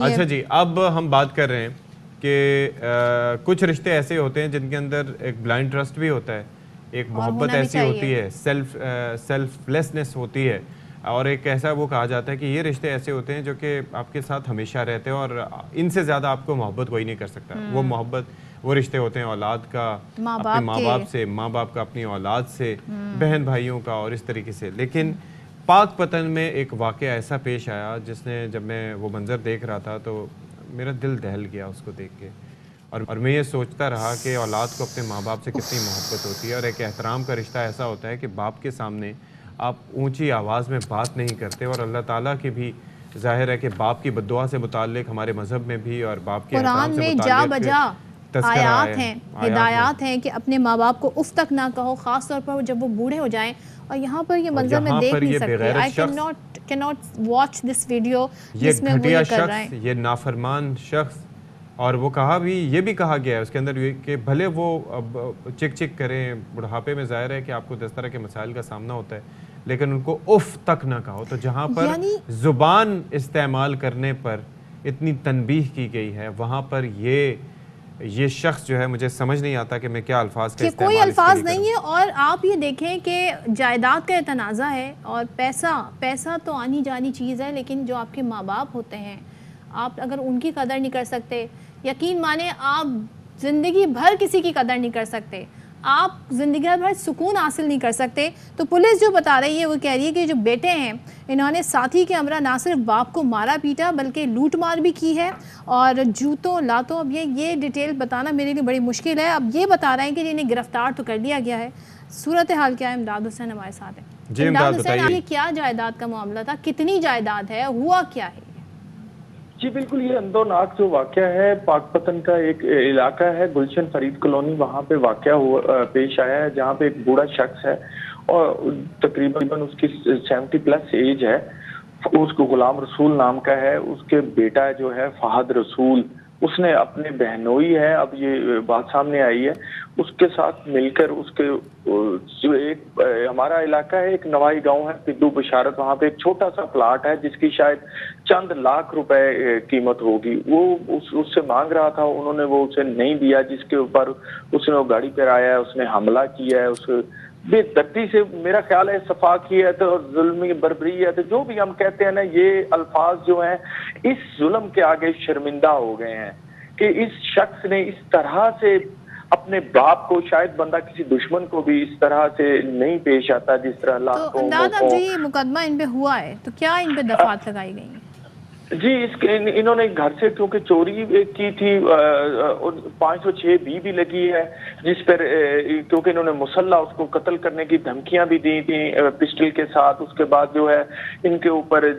अच्छा जी, अब हम बात कर रहे हैं कि कुछ रिश्ते ऐसे होते हैं जिनके अंदर एक ब्लाइंड ट्रस्ट भी होता है, एक मोहब्बत ऐसी होती है, सेल्फलेसनेस होती है, और एक ऐसा वो कहा जाता है कि ये रिश्ते ऐसे होते हैं जो कि आपके साथ हमेशा रहते हैं और इनसे ज़्यादा आपको मोहब्बत कोई नहीं कर सकता। वो मोहब्बत, वो रिश्ते होते हैं औलाद का अपने माँ बाप से, माँ बाप का अपनी औलाद से, बहन भाइयों का और इस तरीके से। लेकिन पाक पतन में एक वाक़या ऐसा पेश आया जिसने, जब मैं वो मंज़र देख रहा था तो मेरा दिल दहल गया उसको देख के, और मैं ये सोचता रहा कि औलाद को अपने माँ बाप से कितनी मोहब्बत होती है। और एक एहतराम का रिश्ता ऐसा होता है कि बाप के सामने आप ऊंची आवाज़ में बात नहीं करते, और अल्लाह ताला की भी ज़ाहिर है कि बाप की बद्दुआ से मुताल्लिक हमारे मज़हब में भी और बाप के एहतराम से मुताल्लिक तज़किरा आयात हैं, हिदायत हैं कि अपने माँ बाप को उफ तक ना कहो, ख़ास तौर पर जब वो बूढ़े हो जाएं। और यहाँ पर ये मंजर में देख नहीं सकते। I can not watch this video जिसमें वो ये कर रहे हैं, ये नाफरमान शख्स। और वो ये भी कहा गया है उसके अंदर कि भले वो अब चिक चिक करें, बुढ़ापे में ज़ाहिर है कि आपको 10 तरह के मसाइल का सामना होता है, लेकिन उनको उफ तक ना कहो। तो जहाँ पर ज़ुबान इस्तेमाल करने पर इतनी तनबीह की गई है, वहाँ पर ये शख्स जो है, मुझे समझ नहीं आता कि मैं क्या अल्फाज का कोई अल्फाज नहीं है। और आप ये देखें कि जायदाद का तनाज़ा है और पैसा तो आनी जानी चीज़ है, लेकिन जो आपके माँ बाप होते हैं, आप अगर उनकी कदर नहीं कर सकते, यकीन माने आप ज़िंदगी भर किसी की कदर नहीं कर सकते, आप ज़िंदगी भर सुकून हासिल नहीं कर सकते। तो पुलिस जो बता रही है, वो कह रही है कि जो बेटे हैं, इन्होंने साथी के हमरा ना सिर्फ बाप को मारा पीटा बल्कि लूट मार भी की है और जूतों लातों। अब ये डिटेल बताना मेरे लिए बड़ी मुश्किल है। अब ये बता रहे हैं कि इन्हें गिरफ्तार तो कर लिया गया है। सूरत हाल क्या है? इमदाद हुसैन हमारे साथ है। इमदाद हुसैन, ये क्या जायदाद का मामला था, कितनी जायदाद है, हुआ क्या है? जी बिल्कुल, ये अंदोनाक जो वाकया है, पाकपतन का एक इलाका है, गुलशन फरीद कॉलोनी, वहाँ पे वाकया हुआ पेश आया है, जहाँ पे एक बूढ़ा शख्स है और तकरीबन उसकी 70+ एज है। उसको गुलाम रसूल नाम का है। उसके बेटा जो है फहद रसूल, उसने अपने बहनोई है, अब ये बात सामने आई है, उसके साथ मिलकर उसके जो एक हमारा इलाका है, एक नवाई गांव है पिद्दू बशारत, वहां पे एक छोटा सा प्लाट है जिसकी शायद चंद लाख रुपए कीमत होगी। वो उससे मांग रहा था, उन्होंने वो उसे नहीं दिया, जिसके ऊपर उसने वो गाड़ी पर आया है, उसने हमला किया है, उसे बेदर्दी से, मेरा ख्याल है सफाकियत और जुल्मी बर्बरियत, जो भी हम कहते हैं ना, ये अल्फाज जो हैं इस जुल्म के आगे शर्मिंदा हो गए हैं कि इस शख्स ने इस तरह से अपने बाप को, शायद बंदा किसी दुश्मन को भी इस तरह से नहीं पेश आता जिस तरह लाखों जो ये मुकदमा इन पे हुआ है, तो क्या इन पे दफात लगाई गई है? जी, इन्होंने घर से क्योंकि चोरी की थी, 506 भी लगी है, जिस पर क्योंकि इन्होंने मुसल्ला उसको कत्ल करने की धमकियां भी दी थी पिस्टल के साथ। उसके बाद जो है इनके ऊपर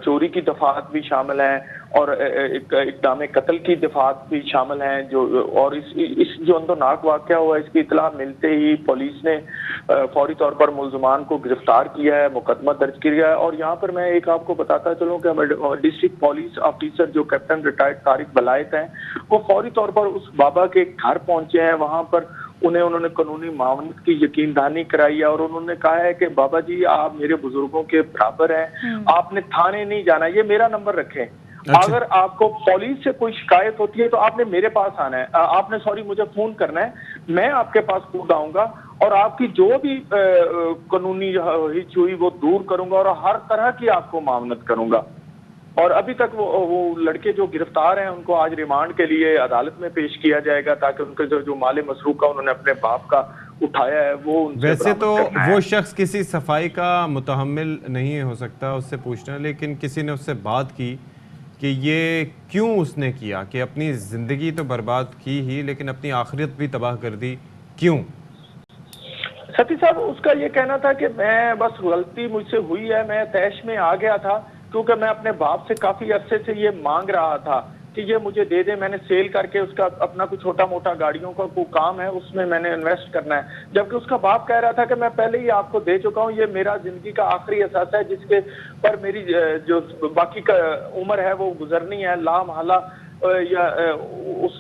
चोरी की दफात भी शामिल हैं और इक़दाम कत्ल की दफात भी शामिल हैं। जो और इस जो अंदोनाक वाक़या हुआ, इसकी इतला मिलते ही पुलिस ने फौरी तौर पर मुल्ज़मान को गिरफ्तार किया है, मुकदमा दर्ज किया है। और यहाँ पर मैं एक आपको बताता चलूँ कि डिस्ट्रिक्ट पुलिस ऑफिसर जो कैप्टन रिटायर्ड तारिक बलायत हैं, वो फौरी तौर पर उस बाबा के घर पहुंचे हैं। वहां पर उन्होंने कानूनी मामलत की यकीन दहानी कराई है और उन्होंने कहा है कि बाबा जी, आप मेरे बुजुर्गों के बराबर हैं, आपने थाने नहीं जाना, ये मेरा नंबर रखें। अच्छा। अगर आपको पुलिस से कोई शिकायत होती है तो आपने मेरे पास आना है, आपने मुझे फोन करना है, मैं आपके पास खुद आऊंगा और आपकी जो भी कानूनी हिच हुई वो दूर करूंगा और हर तरह की आपको मामलत करूंगा। और अभी तक वो लड़के जो गिरफ्तार हैं, उनको आज रिमांड के लिए अदालत में पेश किया जाएगा, ताकि उनके जो माले मसरूक का उन्होंने अपने बाप का उठाया है वो उनसे वैसे तो वो शख्स किसी सफाई का मुतहम्मिल नहीं हो सकता उससे पूछना, लेकिन किसी ने उससे बात की कि ये क्यों उसने किया, कि अपनी जिंदगी तो बर्बाद की ही लेकिन अपनी आखिरत भी तबाह कर दी, क्यों? सती साहब, उसका ये कहना था कि मैं बस गलती मुझसे हुई है, मैं तैश में आ गया था, क्योंकि मैं अपने बाप से काफी अरसे से ये मांग रहा था कि ये मुझे दे दे, मैंने सेल करके उसका अपना कुछ छोटा मोटा गाड़ियों का कोई काम है उसमें मैंने इन्वेस्ट करना है। जबकि उसका बाप कह रहा था कि मैं पहले ही आपको दे चुका हूँ, ये मेरा जिंदगी का आखिरी एहसास है जिसके पर मेरी जो बाकी का उम्र है वो गुजरनी है, लामहला या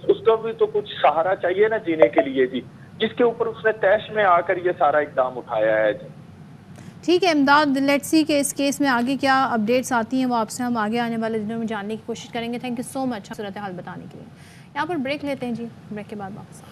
उसका भी तो कुछ सहारा चाहिए ना जीने के लिए जी, जिसके ऊपर उसने तैश में आकर ये सारा इकदाम उठाया है जी। ठीक है इमदाद, लेट्स सी कि इस केस में आगे क्या अपडेट्स आती हैं, वो आपसे हम आगे आने वाले दिनों में जानने की कोशिश करेंगे। थैंक यू सो मच सूरत हाल बताने के लिए। यहाँ पर ब्रेक लेते हैं जी, ब्रेक के बाद वापस